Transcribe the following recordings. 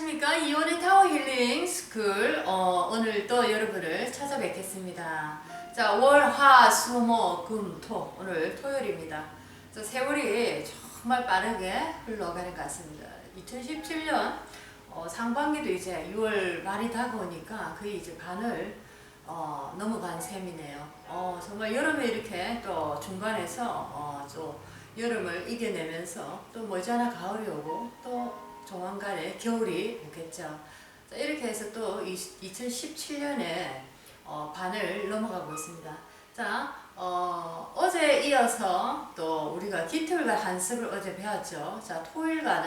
안녕하십니까. 이온의 타워 힐링 스쿨. 오늘 또 여러분을 찾아뵙겠습니다. 자, 월, 화, 수, 목, 금, 토. 오늘 토요일입니다. 자, 세월이 정말 빠르게 흘러가는 것 같습니다. 2017년 상반기도 이제 6월 말이 다가오니까 거의 이제 반을 넘어간 셈이네요. 정말 여름에 이렇게 또 중간에서 또 여름을 이겨내면서 또 머지않아 가을이 오고 또 조만간에 겨울이 오겠죠. 자, 이렇게 해서 또 2017년에 반을 넘어가고 있습니다. 자, 어제 이어서 또 우리가 깃털과 한습을 어제 배웠죠. 자, 토요일간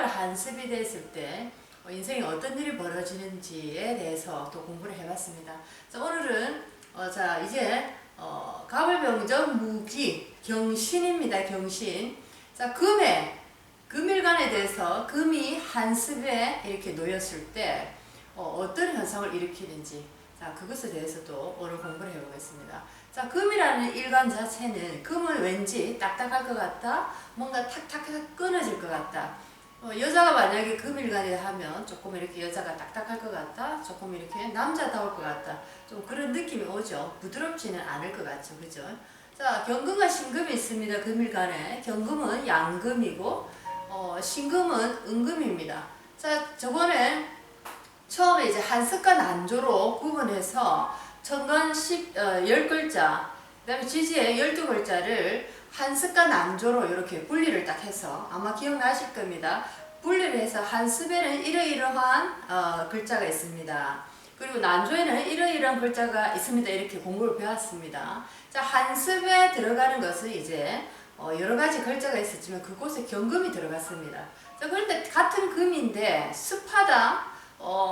한습이 됐을 때 인생에 어떤 일이 벌어지는지에 대해서 또 공부를 해봤습니다. 자, 오늘은 자 이제 갑을병정 무기 경신입니다. 경신. 자, 금일간에 대해서 금이 한습에 이렇게 놓였을 때 어떤 현상을 일으키는지, 자 그것에 대해서도 오늘 공부를 해보겠습니다. 자, 금이라는 일간 자체는 금은 왠지 딱딱할 것 같다, 뭔가 탁탁 끊어질 것 같다. 여자가 만약에 금일간에 하면 조금 이렇게 여자가 딱딱할 것 같다, 조금 이렇게 남자다울 것 같다, 좀 그런 느낌이 오죠. 부드럽지는 않을 것 같죠, 그죠? 자, 경금과 신금이 있습니다. 금일간에 경금은 양금이고 신금은 은금입니다. 자, 저번에 처음에 이제 한습과 난조로 구분해서 천간 10글자, 그 다음에 지지의 12글자를 한습과 난조로 이렇게 분리를 딱 해서 아마 기억나실 겁니다. 분리를 해서 한습에는 이러이러한 글자가 있습니다. 그리고 난조에는 이러이러한 글자가 있습니다. 이렇게 공부를 배웠습니다. 자, 한습에 들어가는 것은 이제 여러 가지 글자가 있었지만 그곳에 경금이 들어갔습니다. 자, 그런데 같은 금인데 습하다,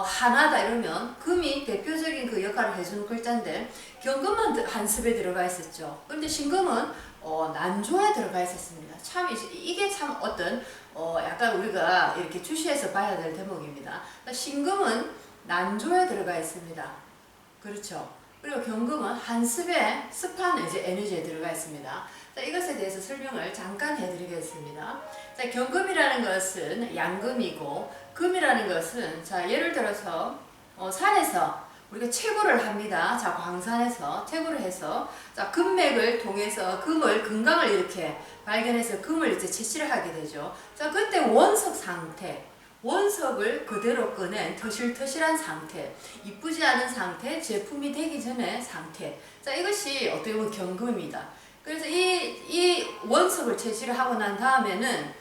하나다 이러면 금이 대표적인 그 역할을 해주는 글자인데 경금은 한습에 들어가 있었죠. 그런데 신금은 난조에 들어가 있었습니다. 참 이게 참 어떤 약간 우리가 이렇게 주시해서 봐야 될 대목입니다. 신금은 난조에 들어가 있습니다. 그렇죠. 그리고 경금은 한습에 습한 이제 에너지에 들어가 있습니다. 자, 이것에 대해서 설명을 잠깐 해드리겠습니다. 자, 경금이라는 것은 양금이고 금이라는 것은, 자 예를 들어서 산에서 우리가 채굴을 합니다. 자, 광산에서 채굴을 해서 자 금맥을 통해서 금강을 이렇게 발견해서 금을 이제 채취를 하게 되죠. 자, 그때 원석 상태, 원석을 그대로 꺼낸 터실터실한 상태, 이쁘지 않은 상태, 제품이 되기 전의 상태. 자, 이것이 어떻게 보면 경금입니다. 그래서 이 원석을 채취를 하고 난 다음에는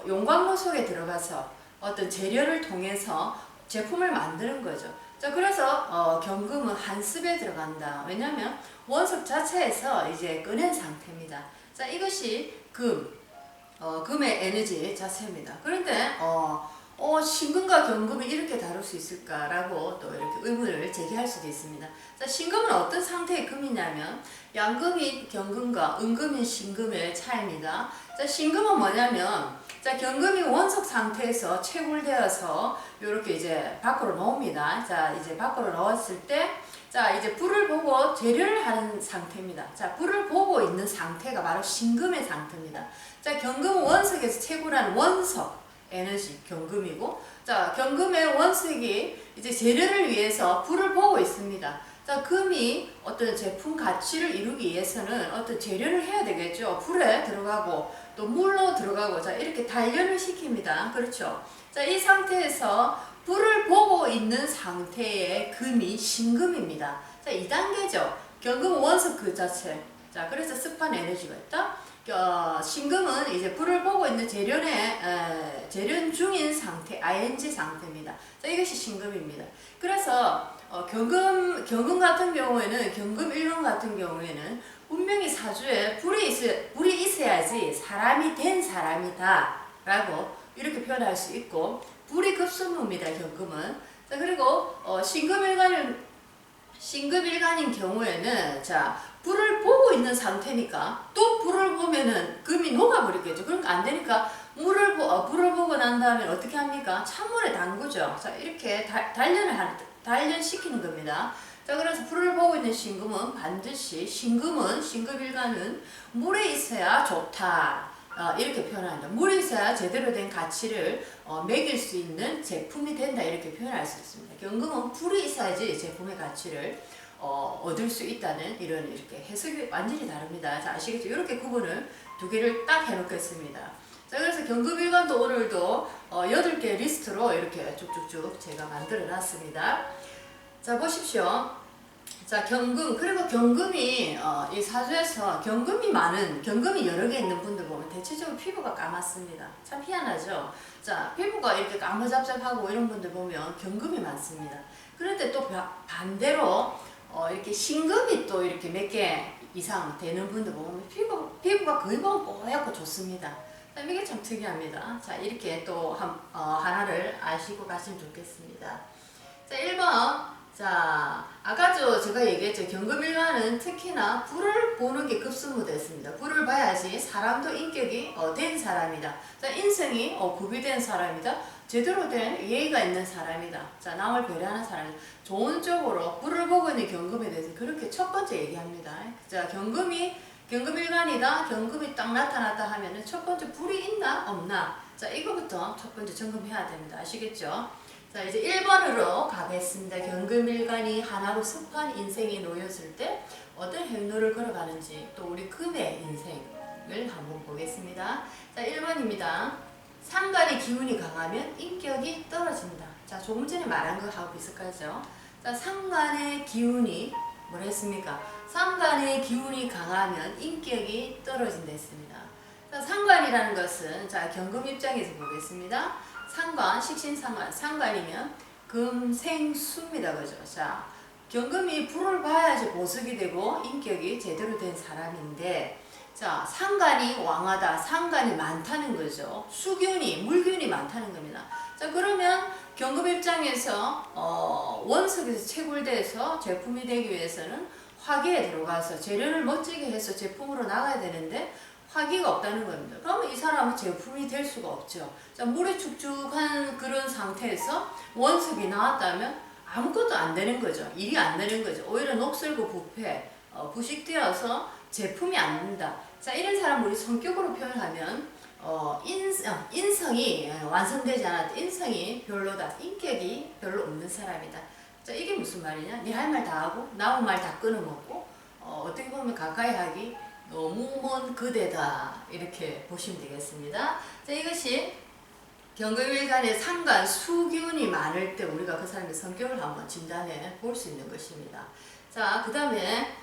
용광로 속에 들어가서 어떤 재료를 통해서 제품을 만드는 거죠. 자, 그래서 경금은 한습에 들어간다. 왜냐하면 원석 자체에서 이제 꺼낸 상태입니다. 자, 이것이 금의 에너지 자체입니다. 그런데 신금과 경금을 이렇게 다룰 수 있을까라고 또 이렇게 의문을 제기할 수도 있습니다. 자, 신금은 어떤 상태의 금이냐면 양금이 경금과 은금인 신금의 차이입니다. 자, 신금은 뭐냐면, 자, 경금이 원석 상태에서 채굴되어서 이렇게 이제 밖으로 나옵니다. 자, 이제 밖으로 나왔을 때, 자, 이제 불을 보고 재료를 하는 상태입니다. 자, 불을 보고 있는 상태가 바로 신금의 상태입니다. 자, 경금은 원석에서 채굴한 원석 에너지 경금이고, 자, 경금의 원석이 이제 재료를 위해서 불을 보고 있습니다. 자, 금이 어떤 제품 가치를 이루기 위해서는 어떤 재료를 해야 되겠죠. 불에 들어가고 또 물로 들어가고, 자 이렇게 단련을 시킵니다. 그렇죠. 자, 이 상태에서 불을 보고 있는 상태의 금이 신금입니다. 자, 2단계죠. 경금은 원석 그 자체. 자, 그래서 습한 에너지가 있다. 신금은 이제 불을 보고 있는 재련 중인 상태, ing 상태입니다. 자, 이것이 신금입니다. 그래서 경금 같은 경우에는, 경금 1번 같은 경우에는 분명히 사주에 불이 있어야지 사람이 된 사람이다 라고 이렇게 표현할 수 있고, 불이 급선무입니다. 경금은. 자, 그리고 신금일간인 경우에는, 자 불을 보고 있는 상태니까 또 불을 보면은 금이 녹아버리겠죠. 그러니까 안 되니까 불을 보고 난 다음에 어떻게 합니까? 찬물에 담그죠. 자, 이렇게 단련시키는 겁니다. 자, 그래서 불을 보고 있는 신금은 반드시 신금일간은 물에 있어야 좋다. 이렇게 표현한다. 물이 있어야 제대로 된 가치를 매길 수 있는 제품이 된다. 이렇게 표현할 수 있습니다. 경금은 불이 있어야지 제품의 가치를 얻을 수 있다는 이런 이렇게 해석이 완전히 다릅니다. 자, 아시겠죠? 이렇게 구분을 두 개를 딱 해놓겠습니다. 자, 그래서 경금일관도 오늘도 8개 리스트로 이렇게 쭉쭉쭉 제가 만들어 놨습니다. 자, 보십시오. 자, 경금, 그리고 경금이 이 사주에서 경금이 여러 개 있는 분들 보면 대체적으로 피부가 까맣습니다. 참 희한하죠? 자, 피부가 이렇게 까무잡잡하고 이런 분들 보면 경금이 많습니다. 그런데 또 반대로 이렇게 신금이 또 이렇게 몇 개 이상 되는 분들 보면 피부가 거의 보면 뽀얗고 좋습니다. 이게 참 특이합니다. 자, 이렇게 또 하나를 아시고 가시면 좋겠습니다. 자, 1번. 자, 아까 제가 얘기했죠. 경금일관은 특히나 불을 보는 게 급선무됐습니다. 불을 봐야지 사람도 인격이 된 사람이다. 자, 인성이 구비된 사람이다. 제대로 된 예의가 있는 사람이다. 자, 남을 배려하는 사람이다. 좋은 쪽으로 불을 보고 있는 경금에 대해서 그렇게 첫 번째 얘기합니다. 자, 경금일관이다. 경금이 딱 나타났다 하면은 첫 번째 불이 있나 없나. 자, 이거부터 첫 번째 점검해야 됩니다. 아시겠죠? 자, 이제 1번으로 가겠습니다. 경금일관이 하나로 습한 인생에 놓였을 때 어떤 행로를 걸어가는지 또 우리 금의 인생을 한번 보겠습니다. 자, 1번입니다. 상관의 기운이 강하면 인격이 떨어진다. 자, 조금 전에 말한 거하고 비슷하죠. 자, 상관의 기운이 뭐라 했습니까? 상관의 기운이 강하면 인격이 떨어진다 했습니다. 자, 상관이라는 것은 자, 경금 입장에서 보겠습니다. 상관, 식신상관, 상관이면 금생수입니다. 그죠? 자, 경금이 불을 봐야지 보석이 되고 인격이 제대로 된 사람인데, 자, 상관이 왕하다, 상관이 많다는 거죠. 수균이, 물균이 많다는 겁니다. 자, 그러면 경금 입장에서 원석에서 채굴돼서 제품이 되기 위해서는 화기에 들어가서 재료를 멋지게 해서 제품으로 나가야 되는데 화기가 없다는 겁니다. 그러면 이 사람은 제품이 될 수가 없죠. 자, 물이 축축한 그런 상태에서 원석이 나왔다면 아무것도 안 되는 거죠. 일이 안 되는 거죠. 오히려 녹슬고 부패, 부식되어서 제품이 안 된다. 자, 이런 사람 우리 성격으로 표현하면 인성이 완성되지 않았다. 인성이 별로다. 인격이 별로 없는 사람이다. 자, 이게 무슨 말이냐? 네 할 말 다 하고 남의 말 다 끊어먹고 어떻게 보면 가까이 하기 너무 먼 그대다. 이렇게 보시면 되겠습니다. 자, 이것이 경금일간의 상관 수기운이 많을 때 우리가 그 사람의 성격을 한번 진단해 볼 수 있는 것입니다. 자, 그 다음에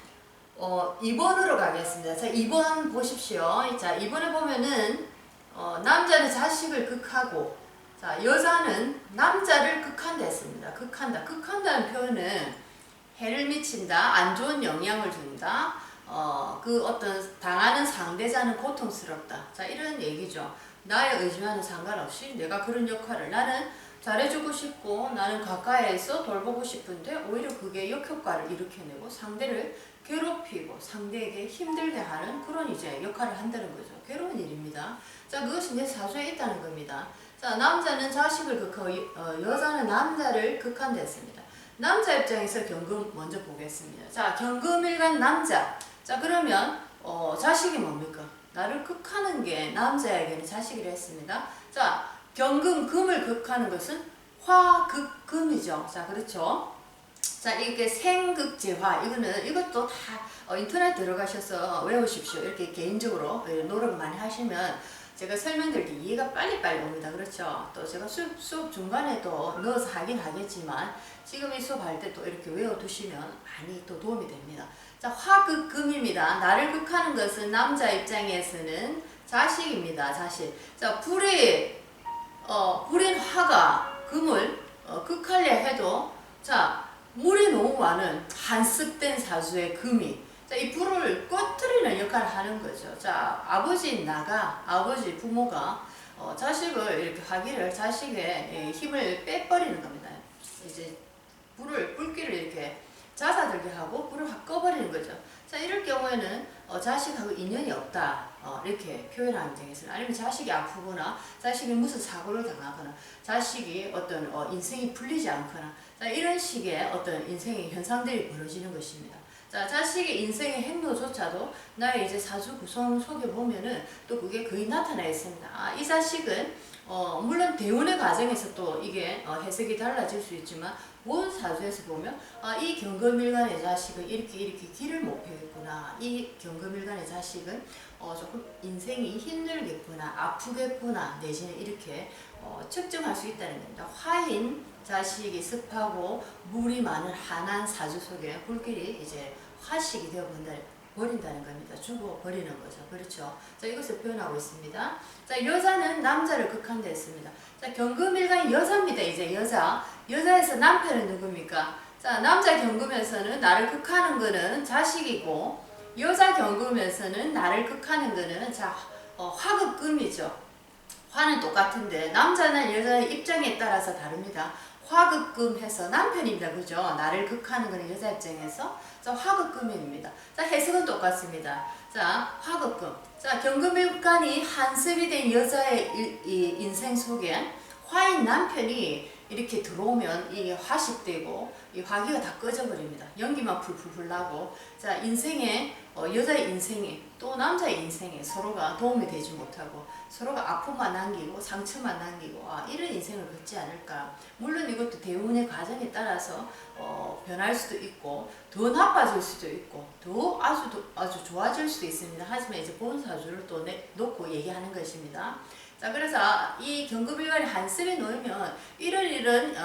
2번으로 가겠습니다. 자, 2번 보십시오. 자, 2번에 보면은 남자는 자식을 극하고, 자, 여자는 남자를 극한다 했습니다. 극한다. 극한다는 표현은 해를 미친다, 안 좋은 영향을 준다, 그 어떤 당하는 상대자는 고통스럽다. 자, 이런 얘기죠. 나의 의지와는 상관없이 내가 그런 역할을 나는 잘해주고 싶고 나는 가까이에서 돌보고 싶은데 오히려 그게 역효과를 일으켜내고 상대를 괴롭히고 상대에게 힘들게 하는 그런 이제 역할을 한다는 거죠. 괴로운 일입니다. 자, 그것이 내 사주에 있다는 겁니다. 자, 남자는 자식을 극하고 여자는 남자를 극한다 했습니다. 남자 입장에서 경금 먼저 보겠습니다. 자, 경금일간 남자. 자, 그러면 자식이 뭡니까? 나를 극하는 게 남자에게는 자식이라 했습니다. 자, 경금, 금을 극하는 것은 화극금이죠. 자, 그렇죠? 자, 이게 생극제화. 이것도 다 인터넷 들어가셔서 외우십시오. 이렇게 개인적으로 노력 많이 하시면 제가 설명드릴 때 이해가 빨리빨리 옵니다. 그렇죠? 또 제가 수업 중간에 또 넣어서 하긴 하겠지만 지금 이 수업할 때 또 이렇게 외워두시면 많이 또 도움이 됩니다. 자, 화극금입니다. 나를 극하는 것은 남자 입장에서는 자식입니다. 자식. 자, 불인 화가 금을 극하려 해도 자, 물이 너무 많은 한습된 사주의 금이 자, 이 불을 꺼뜨리는 역할을 하는 거죠. 자, 아버지 부모가 자식을 이렇게 하기를 자식의 힘을 빼버리는 겁니다. 이제 불길을 이렇게 잦아들게 하고 불을 확 꺼버리는 거죠. 자, 이럴 경우에는 자식하고 인연이 없다. 이렇게 표현하는 입장에서는 아니면 자식이 아프거나 자식이 무슨 사고를 당하거나 자식이 어떤 인생이 풀리지 않거나 자, 이런 식의 어떤 인생의 현상들이 벌어지는 것입니다. 자, 자식의 인생의 행로조차도 나의 이제 사주 구성 속에 보면은 또 그게 거의 나타나 있습니다. 아, 이 자식은 물론 대운의 과정에서 또 이게 해석이 달라질 수 있지만 모든 사주에서 보면 이 경금일간의 자식은 이렇게 길을 못 펴겠구나. 이 경금일간의 자식은 조금 인생이 힘들겠구나, 아프겠구나, 내지는 이렇게 측정할 수 있다는 겁니다. 화인 자식이 습하고 물이 많은 한한 사주 속에 불길이 이제 화식이 되어 버린다는 겁니다. 죽어 버리는 거죠. 그렇죠. 자, 이것을 표현하고 있습니다. 자, 여자는 남자를 극한대했습니다. 자, 경금일간이 여자입니다. 이제 여자에서 남편은 누굽니까? 자, 남자 경금에서는 나를 극하는 거는 자식이고, 여자 경금에서는 나를 극하는 거는 화극금이죠. 화는 똑같은데 남자는 여자의 입장에 따라서 다릅니다. 화극금해서 남편입니다. 그죠? 나를 극하는 거는 여자 입장에서 화극금입니다. 자, 해석은 똑같습니다. 자, 화극금. 자, 경금일간이 한습이 된 여자의 이 인생 속에 화인 남편이 이렇게 들어오면 이게 화식되고 이 화기가 다 꺼져버립니다. 연기만 풀풀 나고, 자, 인생에 여자의 인생에 또 남자의 인생에 서로가 도움이 되지 못하고 서로가 아픔만 남기고 상처만 남기고 이런 인생을 걷지 않을까. 물론 이것도 대운의 과정에 따라서 변할 수도 있고 더 나빠질 수도 있고 더 아주 좋아질 수도 있습니다. 하지만 이제 본사주를 또 놓고 얘기하는 것입니다. 자, 그래서 이 경금일간이 한습에 놓이면 이런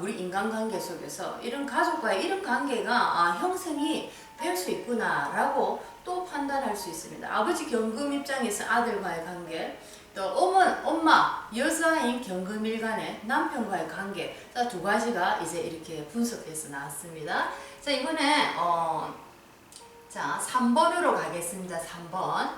우리 인간관계 속에서 이런 가족과의 이런 관계가 형성이 될 수 있구나라고 또 판단할 수 있습니다. 아버지 경금 입장에서 아들과의 관계, 또 엄마 여자인 경금일간의 남편과의 관계, 자, 두 가지가 이제 이렇게 분석해서 나왔습니다. 자, 이번에 자, 3번으로 가겠습니다. 3번.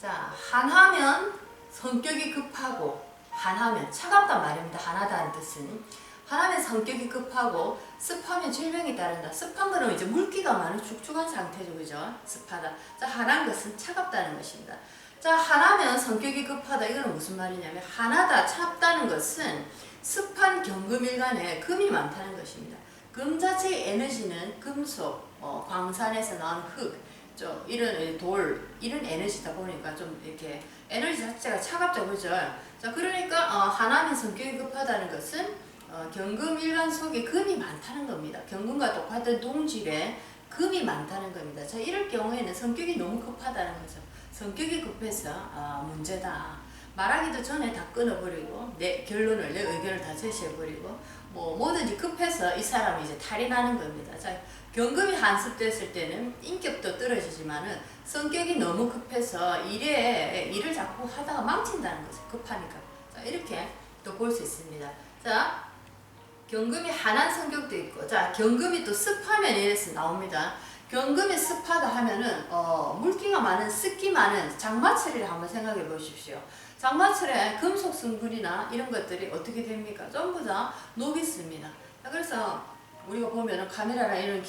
자, 한하면 성격이 급하고, 한하면 차갑단 말입니다. 한하다는 뜻은 한하면 성격이 급하고, 습하면 질병이 따른다. 습한 거는 이제 물기가 많은 축축한 상태죠. 그죠? 습하다. 자, 한한 것은 차갑다는 것입니다. 자, 한하면 성격이 급하다. 이거는 무슨 말이냐면, 한하다, 찹다는 것은 습한 경금일간에 금이 많다는 것입니다. 금 자체의 에너지는 금속, 광산에서 나온 흙, 이런 돌, 이런 에너지다 보니까 좀 이렇게 에너지 자체가 차갑죠. 그죠? 자, 그러니까 한하면 성격이 급하다는 것은 경금일간 속에 금이 많다는 겁니다. 경금과 똑같은 동질에 금이 많다는 겁니다. 자, 이럴 경우에는 성격이 너무 급하다는 거죠. 성격이 급해서 문제다. 말하기도 전에 다 끊어버리고 내 의견을 다 제시해버리고 뭐든지 급해서 이 사람이 이제 탈이 나는 겁니다. 자, 경금이 한습됐을 때는 인격도 떨어지지만은 성격이 너무 급해서 일을 자꾸 하다가 망친다는 거죠. 급하니까. 자, 이렇게 또 볼 수 있습니다. 자, 경금이 한한 성격도 있고, 자, 경금이 또 습하면 이래서 나옵니다. 경금이 습하다 하면은 물기가 많은, 습기 많은 장마철이를 한번 생각해 보십시오. 장마철에 금속 성분이나 이런 것들이 어떻게 됩니까? 전부 다 녹이 습니다. 그래서 우리가 보면은 카메라나 이런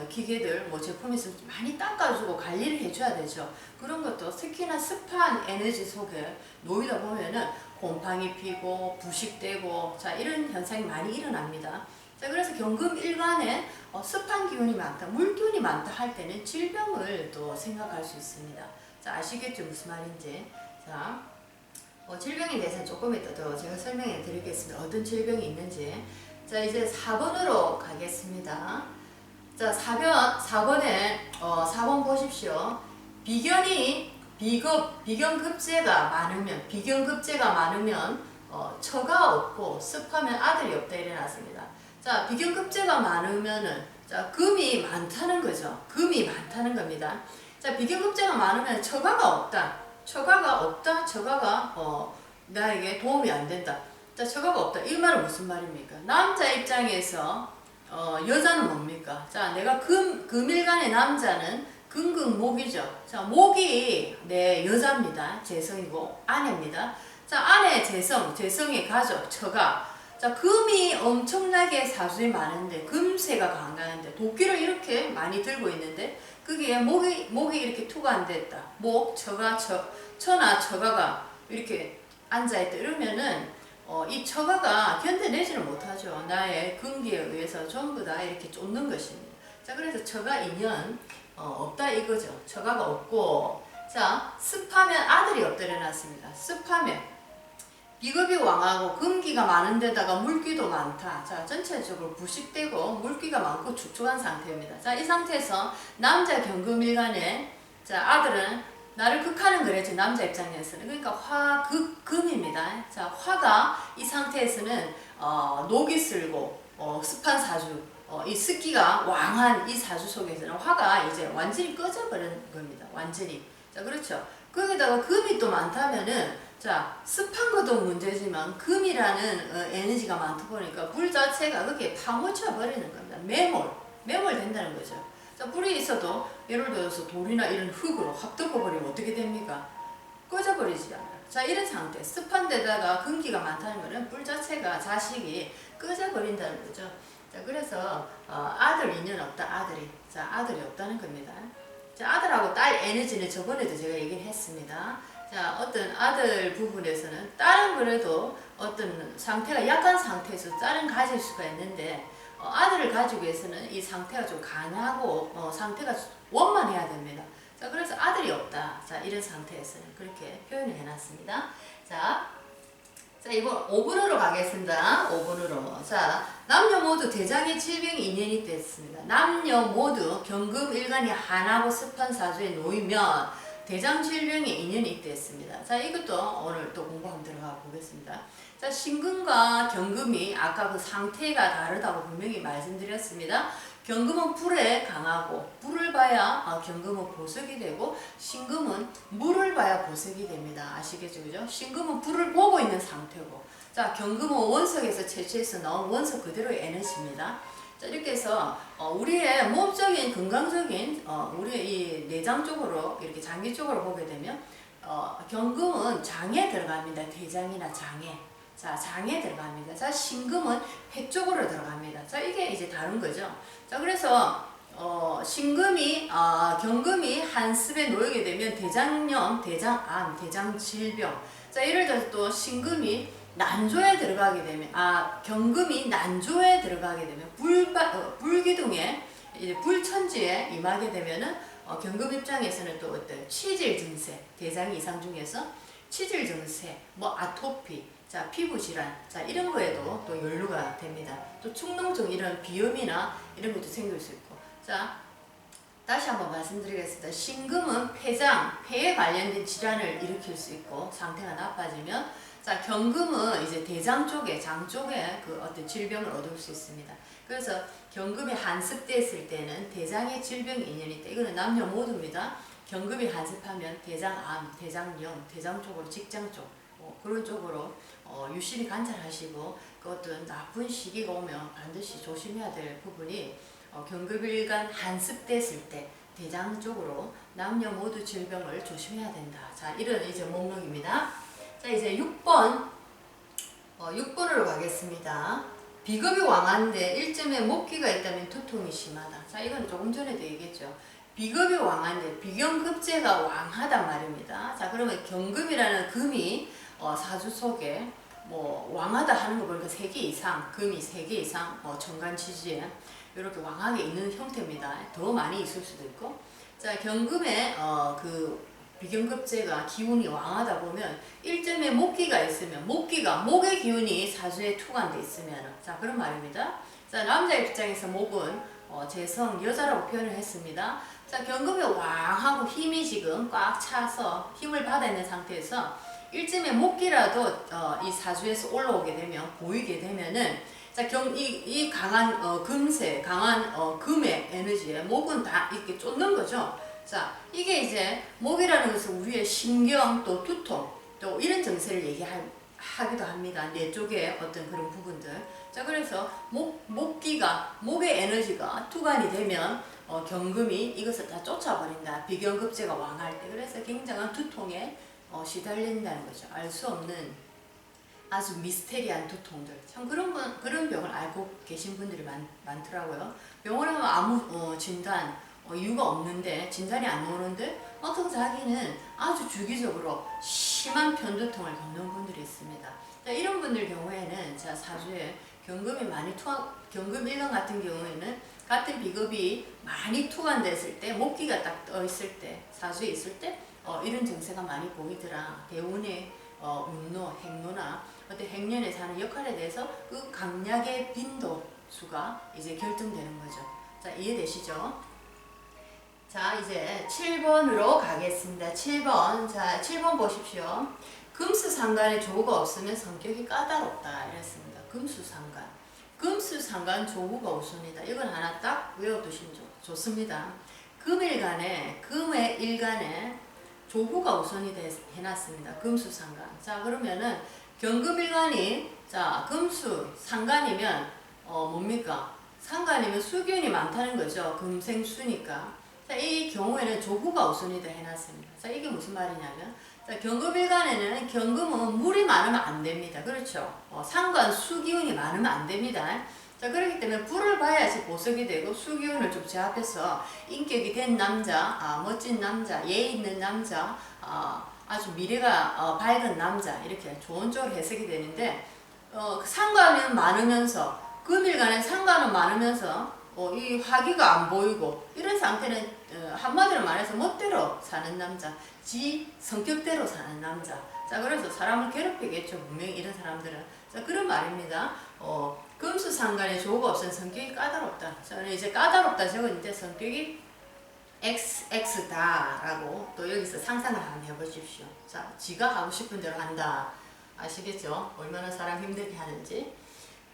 기계들 제품이 있으면 많이 닦아주고 관리를 해줘야 되죠. 그런 것도 특히나 습한 에너지 속에 놓이다 보면은 곰팡이 피고 부식되고, 자, 이런 현상이 많이 일어납니다. 자, 그래서 경금일간에 습한 기운이 많다, 물기운이 많다 할 때는 질병을 또 생각할 수 있습니다. 자, 아시겠죠? 무슨 말인지. 자, 질병에 대해서 조금 이따 더 제가 설명해 드리겠습니다. 어떤 질병이 있는지. 자, 이제 4번으로 가겠습니다. 자, 4번에 4번 보십시오. 비견급제가 많으면 처가 없고 습하면 아들이 없다 이래놨습니다. 자, 비견급제가 많으면은 자, 금이 많다는 거죠. 금이 많다는 겁니다. 자, 비견급제가 많으면 처가가 없다. 처가가 나에게 도움이 안 된다. 자, 처가가 없다. 이 말은 무슨 말입니까? 남자 입장에서 여자는 뭡니까? 자, 내가 금일간의 남자는 금극목이죠. 자, 목이 내 여자입니다. 재성이고 아내입니다. 자, 아내 재성의 가족, 처가. 자, 금이 엄청나게 사주에 많은데, 금세가 강한데 도끼를 이렇게 많이 들고 있는데 그게 목이 이렇게 투과됐다. 처나 처가가 이렇게 앉아있다. 이러면은 이 처가가 견뎌내지를 못하죠. 나의 근기에 의해서 전부 다 이렇게 쫓는 것입니다. 자, 그래서 처가 인연, 없다 이거죠. 처가가 없고. 자, 습하면 아들이 없다려 놨습니다. 습하면 비겁이 왕하고 금기가 많은 데다가 물기도 많다. 자, 전체적으로 부식되고 물기가 많고 축축한 상태입니다. 자, 이 상태에서 남자 경금일간에 자, 아들은 나를 극하는 거래죠. 남자 입장에서는. 그러니까 화, 극, 금입니다. 자, 화가 이 상태에서는 녹이 슬고 습한 사주, 이 습기가 왕한 이 사주 속에서는 화가 이제 완전히 꺼져버리는 겁니다. 완전히. 자, 그렇죠. 거기다가 금이 또 많다면은 자, 습한 것도 문제지만 금이라는 에너지가 많다 보니까 불 자체가 그렇게 파묻혀 버리는 겁니다. 매몰 된다는 거죠. 자, 불이 있어도 예를 들어서 돌이나 이런 흙으로 확 덮어버리면 어떻게 됩니까? 꺼져버리지 않아요. 자, 이런 상태, 습한 데다가 금기가 많다는 것은 불 자체가 자식이 꺼져버린다는 거죠. 자, 그래서 아들 인연 없다, 아들이. 자, 아들이 없다는 겁니다. 자, 아들하고 딸 에너지는 저번에도 제가 얘기를 했습니다. 자, 어떤 아들 부분에서는 딸은 그래도 어떤 상태가 약한 상태에서 딸은 가질 수가 있는데 아들을 가지기 위해서는 이 상태가 좀 강하고 상태가 원만해야 됩니다. 자, 그래서 아들이 없다. 자, 이런 상태에서는 그렇게 표현을 해놨습니다. 자, 이번 5번으로 가겠습니다. 5번으로. 자, 남녀 모두 대장의 질병이 인연이 됐습니다. 남녀 모두 경금일간이 한하고 습한 사주에 놓이면 대장 질병의 인연이 있댔습니다. 자, 이것도 오늘 또 공부 한번 들어가 보겠습니다. 자, 신금과 경금이 아까 그 상태가 다르다고 분명히 말씀드렸습니다. 경금은 불에 강하고 불을 봐야 경금은 보석이 되고 신금은 물을 봐야 보석이 됩니다. 아시겠죠? 그죠? 신금은 불을 보고 있는 상태고 자, 경금은 원석에서 채취해서 나온 원석 그대로의 에너지입니다. 자, 이렇게 해서 우리의 몸적인 건강적인 우리의 이 내장 쪽으로 이렇게 장기 쪽으로 보게 되면 경금은 장에 들어갑니다. 대장이나 장에. 자, 장에 들어갑니다. 자, 신금은 폐 쪽으로 들어갑니다. 자, 이게 이제 다른 거죠. 자, 그래서 신금이 경금이 한습에 놓이게 되면 대장염, 대장암, 대장질병. 자, 예를 들어서 또 신금이 난조에 들어가게 되면 경금이 난조에 들어가게 되면 불기둥에 이제 불천지에 임하게 되면은 경금 입장에서는 또 어떤 치질 증세, 대장 이상 중에서 치질 증세, 뭐 아토피, 자, 피부 질환, 자, 이런 거에도 또 연루가 됩니다. 또 축농증 이런 비염이나 이런 것도 생길 수 있고. 자, 다시 한번 말씀드리겠습니다. 신금은 폐장, 폐에 관련된 질환을 일으킬 수 있고 상태가 나빠지면 자, 경금은 이제 대장 쪽에, 장 쪽에 그 어떤 질병을 얻을 수 있습니다. 그래서 경금이 한습됐을 때는 대장의 질병 인연이 있다. 이거는 남녀 모두입니다. 경금이 한습하면 대장암, 대장염, 대장 쪽으로 직장 쪽 그런 쪽으로 유심히 관찰하시고 그 어떤 나쁜 시기가 오면 반드시 조심해야 될 부분이 경금일간 한습됐을 때 대장 쪽으로 남녀 모두 질병을 조심해야 된다. 자, 이런 이제 목록입니다. 자, 이제 6번 6번으로 가겠습니다. 비겁이 왕한데 일점에 목기가 있다면 두통이 심하다. 자, 이건 조금 전에도 얘기했죠. 비겁이 왕한데 비경급제가 왕하단 말입니다. 자, 그러면 경금이라는 금이 사주 속에 뭐 왕하다 하는 거 보니까 3개 이상, 금이 3개 이상 정관지지에 이렇게 왕하게 있는 형태입니다. 더 많이 있을 수도 있고. 자, 경금에 그 비경급제가 기운이 왕하다 보면 일점에 목기가 있으면 목의 기운이 사주에 투관돼 있으면 자, 그런 말입니다. 자, 남자 입장에서 목은 재성 여자라고 표현을 했습니다. 자, 경금이 왕하고 힘이 지금 꽉 차서 힘을 받아 있는 상태에서 일점에 목기라도 이 사주에서 올라오게 되면 보이게 되면은 자, 이 강한 금세 강한 금의 에너지에 목은 다 이렇게 쫓는 거죠. 자, 이게 이제 목이라는 것은 우리의 신경 또 두통 또 이런 증세를 얘기하기도 합니다. 뇌 쪽에 어떤 그런 부분들. 자, 그래서 목기가 목의 에너지가 투관이 되면 경금이 이것을 다 쫓아버린다. 비경급제가 왕할 때. 그래서 굉장한 두통에 시달린다는 거죠. 알 수 없는 아주 미스테리한 두통들. 참 그런 병을 알고 계신 분들이 많더라고요. 병원에 가면 아무 진단 이유가 없는데 진단이 안 오는데 어떤 자기는 아주 주기적으로 심한 편두통을 겪는 분들이 있습니다. 자, 이런 분들 경우에는 자, 사주에 경금이 많이 경금 일간 같은 경우에는 같은 비급이 많이 투관됐을 때, 목기가 딱 떠 있을 때, 사주에 있을 때, 이런 증세가 많이 보이더라. 대운의 운노, 행노나 어떤 행년에 사는 역할에 대해서 그 강약의 빈도수가 이제 결정되는 거죠. 자, 이해되시죠? 자, 이제 7번으로 가겠습니다. 7번. 자, 7번 보십시오. 금수상간에 조우가 없으면 성격이 까다롭다. 이랬습니다. 금수상간. 금수상간 조우가 우선이다. 이건 하나 딱 외워두시면 좋습니다. 금일간에, 금의 일간에 조후가 우선이 해놨습니다. 금수상간. 자, 그러면은 경금일간이, 자, 금수상간이면, 뭡니까? 상간이면 수균이 많다는 거죠. 금생수니까. 자, 이 경우에는 조후가 우선이다 해놨습니다. 자, 이게 무슨 말이냐면, 자, 경금일간에는 경금은 물이 많으면 안 됩니다. 그렇죠? 상관 수기운이 많으면 안 됩니다. 자, 그렇기 때문에 불을 봐야지 보석이 되고 수기운을 좀 제압해서 인격이 된 남자, 멋진 남자, 예의 있는 남자, 아주 미래가 밝은 남자 이렇게 좋은 쪽으로 해석이 되는데 상관은 많으면서 금일간에 상관은 많으면서 이 화기가 안 보이고 이런 상태는 한마디로 말해서 멋대로 사는 남자, 지 성격대로 사는 남자. 자, 그래서 사람을 괴롭히겠죠. 분명히 이런 사람들은. 자, 그런 말입니다. 금수상간에 조우가 없으면 성격이 까다롭다. 저는 이제 까다롭다 적었는데 성격이 XX다라고 또 여기서 상상을 한번 해보십시오. 자, 지가 하고 싶은 대로 한다. 아시겠죠? 얼마나 사람 힘들게 하는지.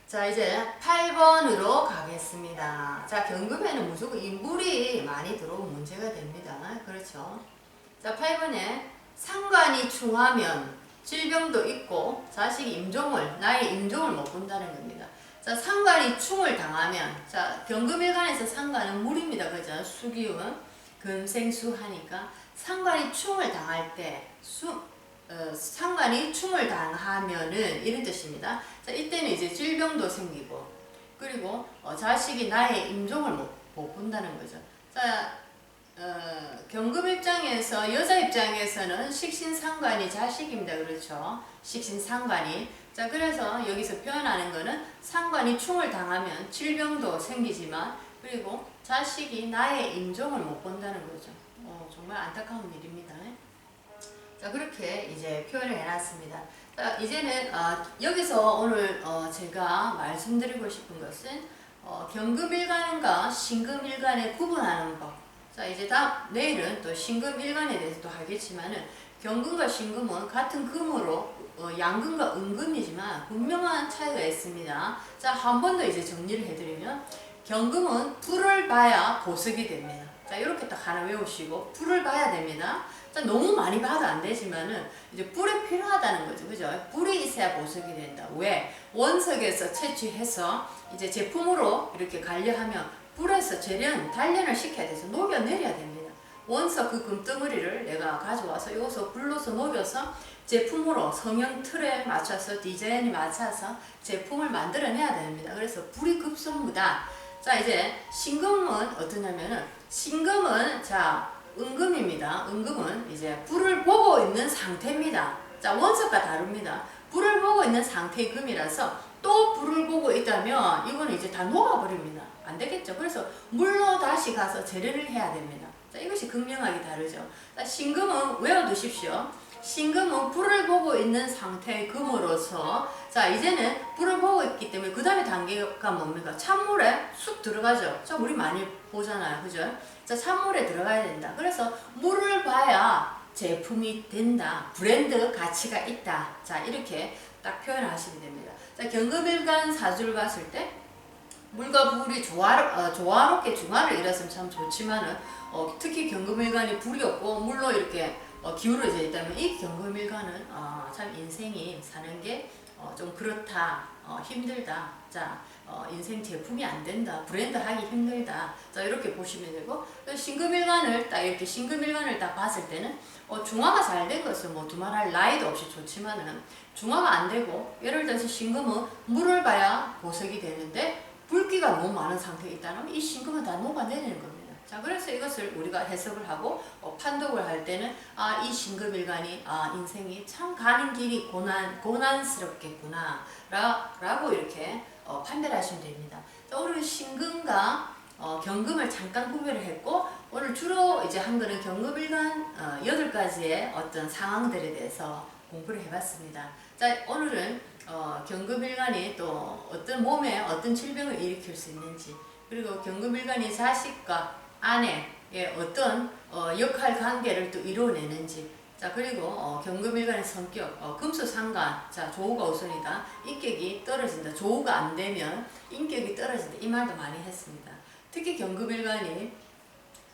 자, 이제 8번으로 가겠습니다. 자, 경금에는 무조건 이 물이 많이 들어오면 문제가 됩니다. 그렇죠? 자, 8번에 상관이 충하면 질병도 있고 자식이 임종을, 나의 임종을 못 본다는 겁니다. 자, 상관이 충을 당하면, 자, 경금일간에서 상관은 물입니다. 그죠? 수기운, 금생수 하니까 상관이 충을 당할 때, 상관이 충을 당하면은 이런 뜻입니다. 자, 이때는 이제 질병도 생기고, 그리고 자식이 나의 임종을 못 본다는 거죠. 자, 경금 입장에서, 여자 입장에서는 식신상관이 자식입니다. 그렇죠? 식신상관이. 자, 그래서 여기서 표현하는 거는 상관이 충을 당하면 질병도 생기지만, 그리고 자식이 나의 임종을 못 본다는 거죠. 정말 안타까운 일입니다. 자, 그렇게 이제 표현을 해놨습니다. 자, 이제는 여기서 오늘 제가 말씀드리고 싶은 것은 경금일간과 신금일간에 구분하는 법. 자, 이제 내일은 또 신금일간에 대해서 또 하겠지만은 경금과 신금은 같은 금으로 양금과 음금이지만 분명한 차이가 있습니다. 자, 한 번 더 이제 정리를 해드리면 경금은 불을 봐야 보석이 됩니다. 자, 이렇게 딱 하나 외우시고 불을 봐야 됩니다. 자, 너무 많이 봐도 안 되지만은 이제 불이 필요하다는 거죠. 그죠? 불이 있어야 보석이 된다. 왜? 원석에서 채취해서 이제 제품으로 이렇게 관리하면 불에서 단련을 시켜야 돼서 녹여내려야 됩니다. 원석 그 금덩어리를 내가 가져와서 여기서 불로서 녹여서 제품으로 성형 틀에 맞춰서 디자인에 맞춰서 제품을 만들어내야 됩니다. 그래서 불이 급선무다. 자, 이제 신금은 어떠냐면은 신금은 자 은금입니다. 은금은 이제 불을 보고 있는 상태입니다. 자, 원석과 다릅니다. 불을 보고 있는 상태의 금이라서 또 불을 보고 있다면 이거는 이제 다 녹아버립니다. 안 되겠죠. 그래서 물로 다시 가서 재래를 해야 됩니다. 자, 이것이 극명하게 다르죠. 자, 신금은 외워두십시오. 신금은 불을 보고 있는 상태의 금으로서 자, 이제는 불을 보고 있기 때문에 그 다음에 단계가 뭡니까? 찬물에 쑥 들어가죠. 자, 우리 많이 보잖아요. 그죠? 자, 찬물에 들어가야 된다. 그래서 물을 봐야 제품이 된다. 브랜드 가치가 있다. 자, 이렇게 딱 표현을 하시면 됩니다. 자, 경금일간 사주를 봤을 때 물과 불이 조화롭게 중화를 이뤘으면 참 좋지만은 특히 경금일간이 불이 없고 물로 이렇게 기울어져 있다면 이 경금일간은 참 인생이 사는 게 좀 그렇다, 힘들다. 자, 인생 제품이 안 된다, 브랜드 하기 힘들다. 자, 이렇게 보시면 되고 신금일간을 딱 이렇게 신금일간을 딱 봤을 때는 중화가 잘 된 것은 뭐 두말할 나이도 없이 좋지만은 중화가 안 되고 예를 들어서 신금은 물을 봐야 보석이 되는데 불기가 너무 많은 상태에 있다면 이 신금은 다 녹아내리는 겁니다. 자, 그래서 이것을 우리가 해석을 하고 판독을 할 때는 이 신금일간이 인생이 참 가는 길이 고난스럽겠구나 라고 이렇게 판별하시면 됩니다. 자, 오늘 신금과 경금을 잠깐 구별을 했고 오늘 주로 이제 한 거는 경금일간 8가지의 어떤 상황들에 대해서 공부를 해봤습니다. 자, 오늘은 경금일간이 또 어떤 몸에 어떤 질병을 일으킬 수 있는지, 그리고 경금일간이 자식과 아내의 어떤 역할 관계를 또 이루어내는지, 자, 그리고 경금일간의 성격, 금수상관, 자, 조우가 우선이다. 인격이 떨어진다. 조우가 안 되면 인격이 떨어진다. 이 말도 많이 했습니다. 특히 경금일간이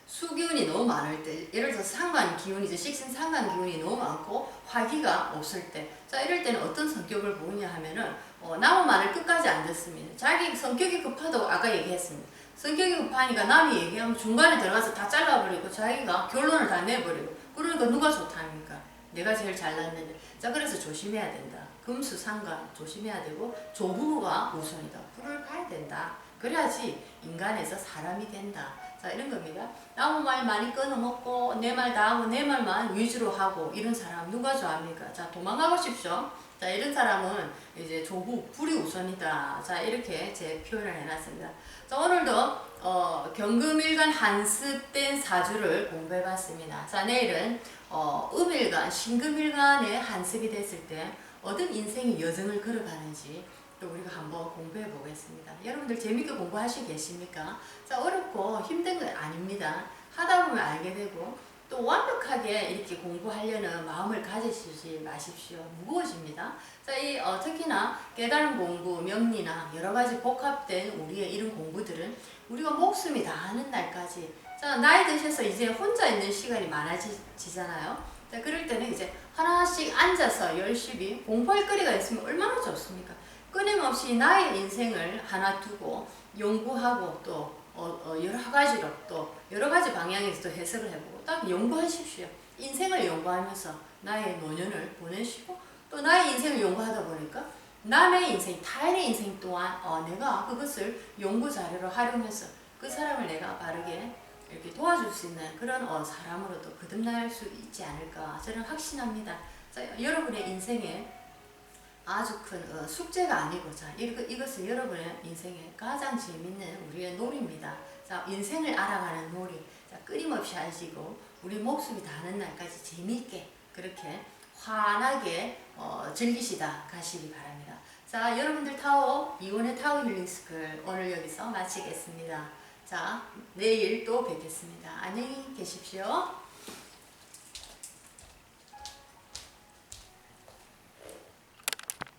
수기운이 너무 많을 때, 예를 들어서 상관 기운이죠. 식신 상관 기운이 너무 많고 화기가 없을 때, 자, 이럴 때는 어떤 성격을 보이냐 하면은 남의 말을 끝까지 안 듣습니다. 자기 성격이 급하다고 아까 얘기했습니다. 성격이 급하니까 남이 얘기하면 중간에 들어가서 다 잘라버리고 자기가 결론을 다 내버리고, 그러니까 누가 좋답니까? 내가 제일 잘났는데. 자, 그래서 조심해야 된다. 금수상관 조심해야 되고 조부가 우선이다. 불을 봐야 된다. 그래야지 인간에서 사람이 된다. 자, 이런 겁니다. 남의 말 많이 끊어먹고 내 말 다 하고 내 말만 위주로 하고 이런 사람 누가 좋아합니까? 자, 도망가고 싶죠. 자, 이런 사람은 이제 조부, 불이 우선이다. 자, 이렇게 제 표현을 해놨습니다. 자, 오늘도 경금일간 한습된 사주를 공부해봤습니다. 자, 내일은 음일간, 신금일간의 한습이 됐을 때 어떤 인생의 여정을 걸어가는지 또 우리가 한번 공부해 보겠습니다. 여러분들 재밌게 공부하시고 계십니까? 자, 어렵고 힘든 건 아닙니다. 하다 보면 알게 되고 또 완벽하게 이렇게 공부하려는 마음을 가지시지 마십시오. 무거워집니다. 자, 이 특히나 깨달은 공부, 명리나 여러 가지 복합된 우리의 이런 공부들은 우리가 목숨이 다하는 날까지, 자, 나이 드셔서 이제 혼자 있는 시간이 많아지잖아요. 자, 그럴 때는 이제 하나씩 앉아서 열심히 공부할 거리가 있으면 얼마나 좋습니까? 끊임없이 나의 인생을 하나 두고 연구하고 또 여러 가지로 또 여러 가지 방향에서 또 해석을 해보고 딱 연구하십시오. 인생을 연구하면서 나의 노년을 보내시고 또 나의 인생을 연구하다 보니까 남의 인생, 타인의 인생 또한 내가 그것을 연구 자료로 활용해서 그 사람을 내가 바르게 이렇게 도와줄 수 있는 그런 사람으로도 거듭날 수 있지 않을까 저는 확신합니다. 자, 여러분의 인생에 아주 큰 숙제가 아니고, 자, 이것은 여러분의 인생의 가장 재밌는 우리의 놀이입니다. 자, 인생을 알아가는 놀이. 자, 끊임없이 하시고 우리 목숨이 다하는 날까지 재미있게 그렇게 환하게 즐기시다 가시기 바랍니다. 자, 여러분들 타오 이온의 타오 힐링 스쿨 오늘 여기서 마치겠습니다. 자, 내일 또 뵙겠습니다. 안녕히 계십시오.